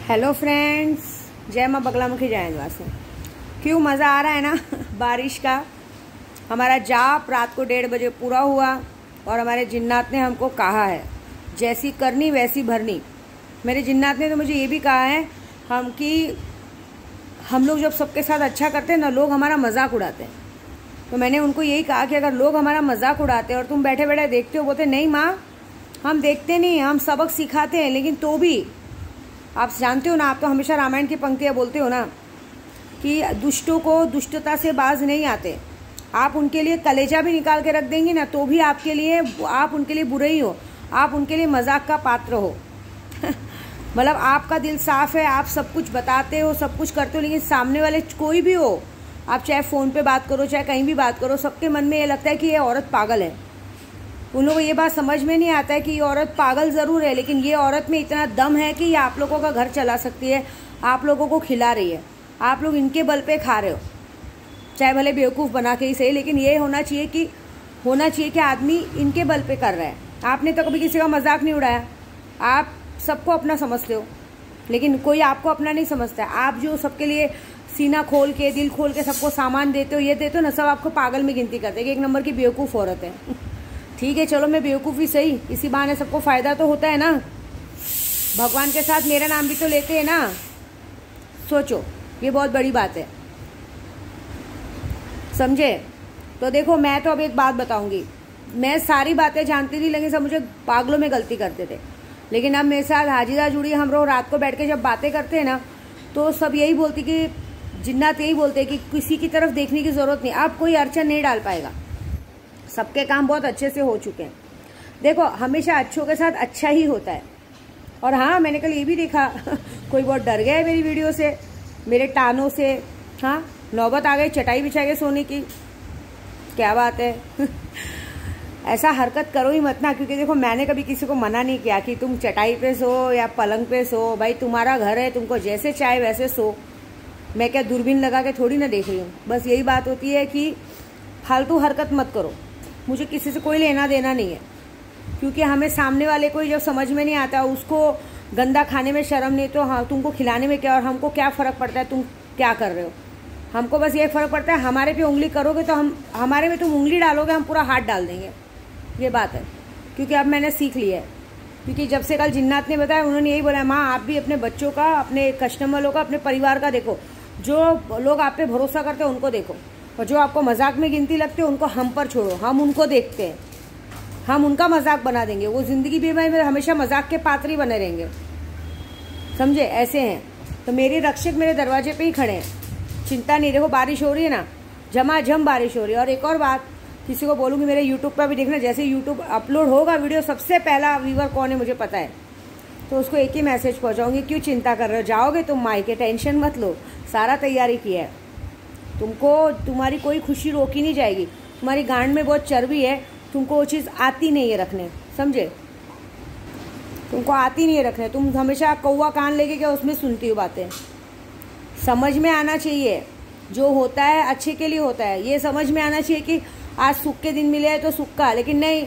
Hello friends, जय माँ बगलामुखी जय निवासी। क्यों मज़ा आ रहा है ना बारिश का। हमारा जाप रात को 1:30 बजे पूरा हुआ और हमारे जिन्नात ने हमको कहा है जैसी करनी वैसी भरनी। मेरे जिन्नात ने तो मुझे ये भी कहा है हम लोग जब सबके साथ अच्छा करते हैं ना, लोग हमारा मजाक उड़ाते हैं। तो मैंने उनको यही कहा कि अगर लोग हमारा मजाक उड़ाते हैं और तुम बैठे बैठे देखते हो, बोलते नहीं माँ हम देखते नहीं, हम सबक सिखाते हैं, लेकिन तो भी आप जानते हो ना, आप तो हमेशा रामायण की पंक्तियाँ बोलते हो ना कि दुष्टों को दुष्टता से बाज नहीं आते। आप उनके लिए कलेजा भी निकाल के रख देंगी ना, तो भी आप उनके लिए बुरे ही हो, आप उनके लिए मजाक का पात्र हो। मतलब आपका दिल साफ है, आप सब कुछ बताते हो, सब कुछ करते हो, लेकिन सामने वाले कोई भी हो, आप चाहे फ़ोन पे बात करो चाहे कहीं भी बात करो, सबके मन में ये लगता है कि ये औरत पागल है। उन लोगों को ये बात समझ में नहीं आता है कि ये औरत पागल ज़रूर है, लेकिन ये औरत में इतना दम है कि ये आप लोगों का घर चला सकती है, आप लोगों को खिला रही है, आप लोग इनके बल पे खा रहे हो, चाहे भले बेवकूफ़ बना के ही सही, लेकिन ये होना चाहिए कि आदमी इनके बल पे कर रहा है। आपने तो कभी किसी का मजाक नहीं उड़ाया, आप सबको अपना समझते हो, लेकिन कोई आपको अपना नहीं समझता है। आप जो सबके लिए सीना खोल के दिल खोल के सबको सामान देते हो, ये देते हो ना, सब आपको पागल में गिनती करते हैं कि एक नंबर की बेवकूफ़ औरत है। ठीक है, चलो मैं बेवकूफ़ी सही, इसी बहाने सबको फ़ायदा तो होता है ना। भगवान के साथ मेरा नाम भी तो लेते हैं ना, सोचो, ये बहुत बड़ी बात है, समझे। तो देखो, मैं तो अब एक बात बताऊंगी, मैं सारी बातें जानती थी, लेकिन सब मुझे पागलों में गलती करते थे। लेकिन अब मेरे साथ हाजिरा जुड़ी, हम लोग रात को बैठ के जब बातें करते हैं ना, तो सब यही बोलती कि जिन्नात यही बोलते हैं कि किसी की तरफ देखने की ज़रूरत नहीं, अब कोई अड़चन नहीं डाल पाएगा, सबके काम बहुत अच्छे से हो चुके हैं। देखो, हमेशा अच्छों के साथ अच्छा ही होता है। और हाँ, मैंने कल ये भी देखा कोई बहुत डर गया है मेरी वीडियो से, मेरे टानों से। हाँ, नौबत आ गई चटाई बिछा के सोने की, क्या बात है। ऐसा हरकत करो ही मत ना, क्योंकि देखो मैंने कभी किसी को मना नहीं किया कि तुम चटाई पे सो या पलंग पे सो। भाई तुम्हारा घर है, तुमको जैसे चाहे वैसे सो। मैं क्या दूरबीन लगा के थोड़ी ना देख रही हूँ। बस यही बात होती है कि फालतू हरकत मत करो। मुझे किसी से कोई लेना देना नहीं है, क्योंकि हमें सामने वाले को जब समझ में नहीं आता, उसको गंदा खाने में शर्म नहीं, तो हाँ तुमको खिलाने में क्या, और हमको क्या फ़र्क पड़ता है तुम क्या कर रहे हो। हमको बस ये फ़र्क पड़ता है, हमारे पे उंगली करोगे तो हमारे में तुम उंगली डालोगे, हम पूरा हाथ डाल देंगे। ये बात है, क्योंकि अब मैंने सीख लिया है। क्योंकि जब से कल जिन्नात ने बताया, उन्होंने यही बोला, माँ आप भी अपने बच्चों का, अपने कस्टमरों का, अपने परिवार का देखो। जो लोग आप पे भरोसा करते हैं उनको देखो, और जो आपको मजाक में गिनती लगती है उनको हम पर छोड़ो। हम उनको देखते हैं, हम उनका मजाक बना देंगे, वो ज़िंदगी भर में हमेशा मजाक के पात्र ही बने रहेंगे, समझे। ऐसे हैं तो मेरे रक्षक मेरे दरवाजे पे ही खड़े हैं, चिंता नहीं। देखो बारिश हो रही है ना, झमाझम बारिश हो रही है। और एक और बात किसी को बोलूँगी, मेरे यूट्यूब पर भी देखना, जैसे यूट्यूब अपलोड होगा वीडियो, सबसे पहला व्यूवर कौन है मुझे पता है, तो उसको एक ही मैसेज पहुँचाऊँगी, क्यों चिंता कर रहे हो, जाओगे तुम मायके, टेंशन मत लो, सारा तैयारी किया है। तुमको तुम्हारी कोई खुशी रोकी नहीं जाएगी। तुम्हारी गांड में बहुत चर्बी है, तुमको वो चीज़ आती नहीं है रखने, समझे। तुमको आती नहीं है रखने, तुम हमेशा कौवा कान लेके क्या उसमें सुनती हो बातें। समझ में आना चाहिए, जो होता है अच्छे के लिए होता है। ये समझ में आना चाहिए कि आज सुख के दिन मिले हैं तो सुख का, लेकिन नहीं,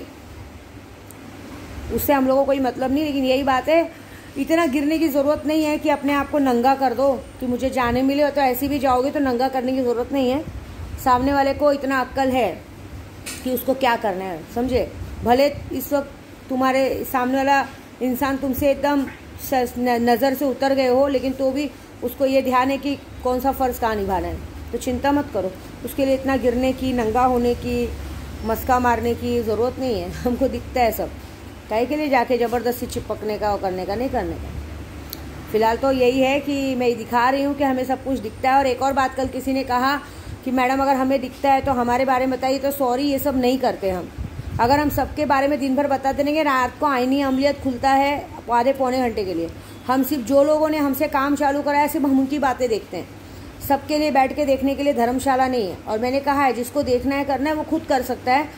उससे हम लोगों को कोई मतलब नहीं। लेकिन यही बात है, इतना गिरने की ज़रूरत नहीं है कि अपने आप को नंगा कर दो कि मुझे जाने मिले, तो ऐसे भी जाओगे तो नंगा करने की ज़रूरत नहीं है। सामने वाले को इतना अक्ल है कि उसको क्या करना है, समझे। भले इस वक्त तुम्हारे सामने वाला इंसान तुमसे एकदम नज़र से उतर गए हो, लेकिन तो भी उसको ये ध्यान है कि कौन सा फ़र्ज़ कहाँ निभाना है। तो चिंता मत करो, उसके लिए इतना गिरने की, नंगा होने की, मस्का मारने की ज़रूरत नहीं है। हमको दिखता है सब, काहे के लिए जाके ज़बरदस्ती चिपकने का और करने का, नहीं करने का। फिलहाल तो यही है कि मैं दिखा रही हूँ कि हमें सब कुछ दिखता है। और एक और बात, कल किसी ने कहा कि मैडम अगर हमें दिखता है तो हमारे बारे में बताइए, तो सॉरी, ये सब नहीं करते हम। अगर हम सबके बारे में दिन भर बताते रहेंगे, रात को आईनी अमलियत खुलता है आधे पौने घंटे के लिए। हम सिर्फ जो लोगों ने हमसे काम चालू कराया, सिर्फ हम उनकी बातें देखते हैं। सबके लिए बैठ के देखने के लिए धर्मशाला नहीं है। और मैंने कहा है, जिसको देखना है करना है वो खुद कर सकता है।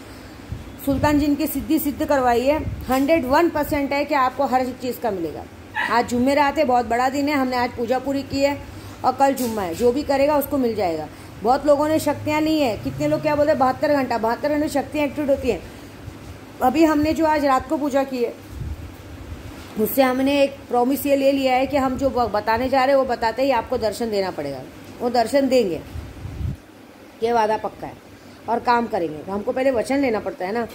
सुल्तान जिन की सिद्धि सिद्ध करवाई है, 101% है कि आपको हर चीज़ का मिलेगा। आज जुम्मेरात है, बहुत बड़ा दिन है, हमने आज पूजा पूरी की है, और कल जुम्मा है, जो भी करेगा उसको मिल जाएगा। बहुत लोगों ने शक्तियाँ ली हैं, कितने लोग क्या बोलते हैं, 72 घंटे शक्तियाँ एक्टिवेट होती हैं। अभी हमने जो आज रात को पूजा की है, उससे हमने एक प्रॉमिस ये ले लिया है कि हम जो बताने जा रहे हैं वो बताते ही आपको दर्शन देना पड़ेगा। वो दर्शन देंगे, ये वादा पक्का है, और काम करेंगे। तो हमको पहले वचन लेना पड़ता है ना।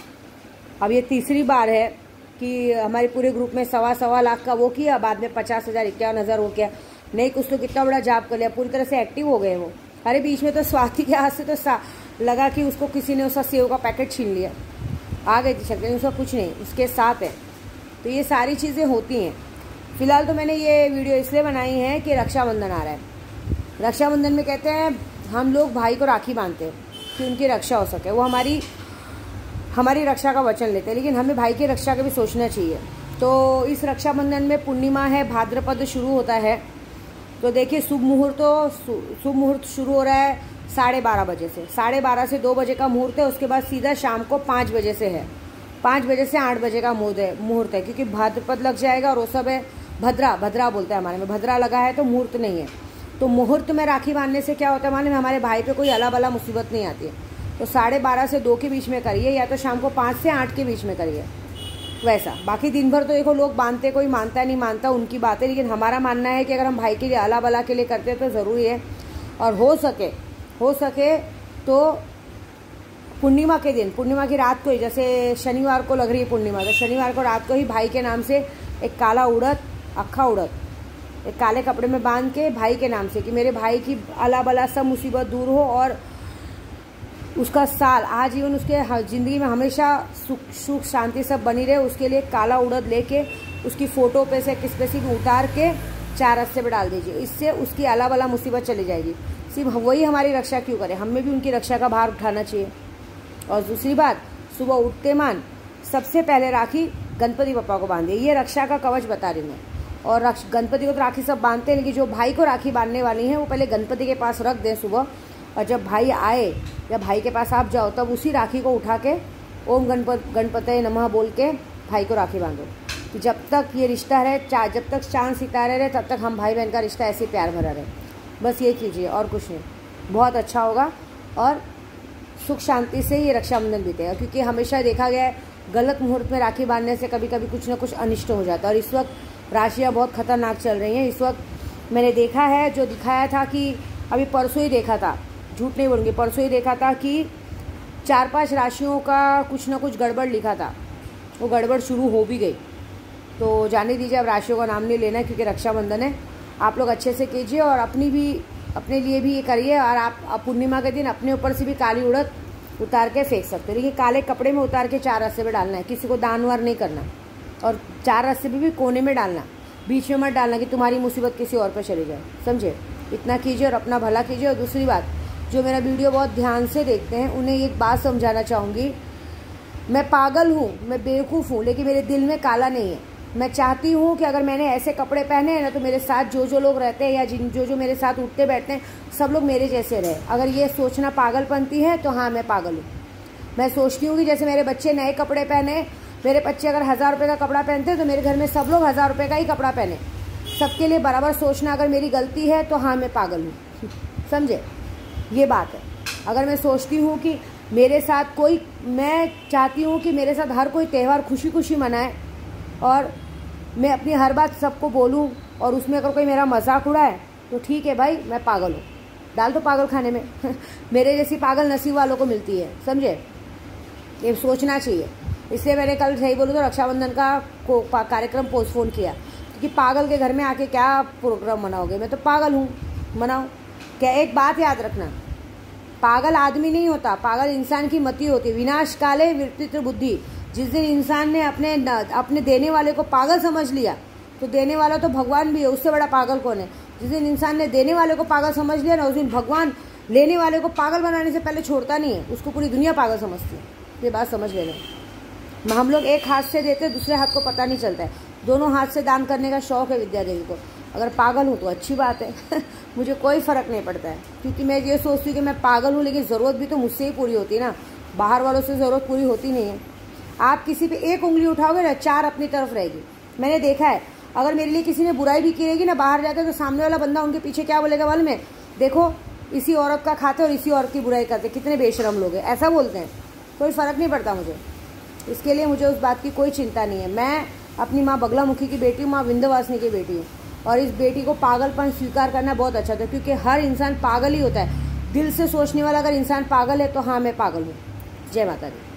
अब ये तीसरी बार है कि हमारे पूरे ग्रुप में 1.25 लाख का वो किया, बाद में 50,000 51,000 हो गया। नहीं कुछ तो कितना बड़ा जाप कर लिया, पूरी तरह से एक्टिव हो गए वो। अरे बीच में तो स्वाति के हाथ से तो लगा कि उसको किसी ने उसका सेव का पैकेट छीन लिया, आ गई थी शक्ति, उसका कुछ नहीं, उसके साथ है। तो ये सारी चीज़ें होती हैं। फिलहाल तो मैंने ये वीडियो इसलिए बनाई है कि रक्षाबंधन आ रहा है। रक्षाबंधन में कहते हैं हम लोग भाई को राखी बांधते हैं कि उनकी रक्षा हो सके, वो हमारी रक्षा का वचन लेते हैं, लेकिन हमें भाई की रक्षा का भी सोचना चाहिए। तो इस रक्षाबंधन में पूर्णिमा है, भाद्रपद शुरू होता है। तो देखिए शुभ मुहूर्त शुरू हो रहा है 12:30 बजे से। 12:30 से 2 बजे का मुहूर्त है। उसके बाद सीधा शाम को 5 बजे से है, 5 बजे से 8 बजे का मुहूर्त है, क्योंकि भाद्रपद लग जाएगा और वो सब है। भद्रा बोलते हैं हमारे में, भद्रा लगा है तो मुहूर्त नहीं है। तो मुहूर्त में राखी बांधने से क्या होता है मालूम है, हमारे भाई पे कोई अला बला मुसीबत नहीं आती है। तो 12:30 से 2 के बीच में करिए, या तो शाम को 5 से 8 के बीच में करिए वैसा। बाकी दिन भर तो देखो लोग बांधते, कोई मानता नहीं मानता उनकी बात है, लेकिन हमारा मानना है कि अगर हम भाई के लिए अला बला के लिए करते हैं तो ज़रूरी है। और हो सके तो पूर्णिमा के दिन, पूर्णिमा की रात को ही, जैसे शनिवार को लग रही है पूर्णिमा, तो शनिवार को रात को ही भाई के नाम से एक काला उड़द, अक्खा उड़द, एक काले कपड़े में बांध के भाई के नाम से, कि मेरे भाई की अला बला सब मुसीबत दूर हो और उसका साल आजीवन उसके ज़िंदगी में हमेशा सुख शांति सब बनी रहे, उसके लिए काला उड़द लेके उसकी फ़ोटो पे से किस पे से उतार के 4 रस्ते पे डाल दीजिए। इससे उसकी अला बला मुसीबत चली जाएगी। सिर्फ वही हमारी रक्षा क्यों करे, हमें भी उनकी रक्षा का भार उठाना चाहिए। और दूसरी बात, सुबह उठते मान सबसे पहले राखी गणपति बप्पा को बांधिए। ये रक्षा का कवच बता रही मैं। और गणपति को तो राखी सब बांधते हैं, लेकिन जो भाई को राखी बांधने वाली हैं वो पहले गणपति के पास रख दें सुबह, और जब भाई आए या भाई के पास आप जाओ तब उसी राखी को उठा के ओम गणपतये नमः बोल के भाई को राखी बांधो। कि जब तक ये रिश्ता रहे, जब तक चांद सितारे रहे, तब तक हम भाई बहन का रिश्ता ऐसे प्यार भरा रहे। बस ये कीजिए और कुछ नहीं, बहुत अच्छा होगा और सुख शांति से ये रक्षाबंधन बीतेगा। क्योंकि हमेशा देखा गया है गलत मुहूर्त में राखी बांधने से कभी कभी कुछ ना कुछ अनिष्ट हो जाता है। और इस वक्त राशियाँ बहुत खतरनाक चल रही हैं। इस वक्त मैंने देखा है, जो दिखाया था कि अभी परसों ही देखा था, झूठ नहीं बोलूँगी, परसों ही देखा था कि 4-5 राशियों का कुछ ना कुछ गड़बड़ लिखा था। वो गड़बड़ शुरू हो भी गई, तो जाने दीजिए, अब राशियों का नाम नहीं लेना, क्योंकि रक्षाबंधन है। आप लोग अच्छे से कीजिए और अपने लिए भी ये करिए। और आप पूर्णिमा के दिन अपने ऊपर से भी काली उड़द उतार के फेंक सकते हो, लेकिन काले कपड़े में उतार के 4 रस्ते में डालना है, किसी को दान वार नहीं करना। और 4 रस्ते में भी कोने में डालना, बीच में मत डालना कि तुम्हारी मुसीबत किसी और पर चली जाए, समझे। इतना कीजिए और अपना भला कीजिए। और दूसरी बात, जो मेरा वीडियो बहुत ध्यान से देखते हैं उन्हें एक बात समझाना चाहूँगी, मैं पागल हूँ, मैं बेवकूफ़ हूँ, लेकिन मेरे दिल में काला नहीं है। मैं चाहती हूँ कि अगर मैंने ऐसे कपड़े पहने हैं ना, तो मेरे साथ जो लोग रहते हैं या जो मेरे साथ उठते बैठते हैं, सब लोग मेरे जैसे रहे। अगर ये सोचना पागलपंती है तो हाँ, मैं पागल हूँ। मैं सोचती हूँ कि जैसे मेरे बच्चे नए कपड़े पहने, मेरे बच्चे अगर 1000 रुपये का कपड़ा पहनते हैं तो मेरे घर में सब लोग 1000 रुपये का ही कपड़ा पहने। सबके लिए बराबर सोचना अगर मेरी गलती है तो हाँ, मैं पागल हूँ, समझे, ये बात है। अगर मैं सोचती हूँ कि मेरे साथ कोई, मैं चाहती हूँ कि मेरे साथ हर कोई त्यौहार खुशी खुशी मनाए और मैं अपनी हर बात सबको बोलूँ, और उसमें अगर कोई मेरा मजाक उड़ाए तो ठीक है भाई, मैं पागल हूँ, डाल दो पागल खाने में। मेरे जैसी पागल नसीब वालों को मिलती है, समझे, ये सोचना चाहिए। इसलिए मैंने कल सही बोलूँ तो रक्षाबंधन का कार्यक्रम पोस्टपोन किया, क्योंकि पागल के घर में आके क्या प्रोग्राम मनाओगे। मैं तो पागल हूँ, मनाओ क्या। एक बात याद रखना, पागल आदमी नहीं होता, पागल इंसान की मति होती है। विनाश काले विपरीत बुद्धि। जिस दिन इंसान ने अपने देने वाले को पागल समझ लिया, तो देने वाला तो भगवान भी है, उससे बड़ा पागल कौन है। जिस दिन इंसान ने देने वाले को पागल समझ लिया ना, उस दिन भगवान लेने वाले को पागल बनाने से पहले छोड़ता नहीं है, उसको पूरी दुनिया पागल समझती है। ये बात समझ लेना। हम लोग एक हाथ से देते, दूसरे हाथ को पता नहीं चलता है। दोनों हाथ से दान करने का शौक है विद्या देवी को। अगर पागल हूँ तो अच्छी बात है। मुझे कोई फ़र्क नहीं पड़ता है, क्योंकि मैं ये सोचती हूँ कि मैं पागल हूँ, लेकिन ज़रूरत भी तो मुझसे ही पूरी होती है ना, बाहर वालों से ज़रूरत पूरी होती नहीं है। आप किसी पे एक उंगली उठाओगे ना, 4 अपनी तरफ रहेगी। मैंने देखा है, अगर मेरे लिए किसी ने बुराई भी की रहेगी ना बाहर जाकर, तो सामने वाला बंदा उनके पीछे क्या बोलेगा मालूम है, देखो इसी औरत का खाते और इसी औरत की बुराई करते, कितने बेशरम लोग हैं, ऐसा बोलते हैं। कोई फ़र्क नहीं पड़ता मुझे, इसके लिए मुझे उस बात की कोई चिंता नहीं है। मैं अपनी माँ बगलामुखी की बेटी हूँ, माँ विंध्यवासिनी की बेटी हूँ। और इस बेटी को पागलपन स्वीकार करना बहुत अच्छा था, क्योंकि हर इंसान पागल ही होता है। दिल से सोचने वाला अगर इंसान पागल है तो हाँ, मैं पागल हूँ। जय माता दी।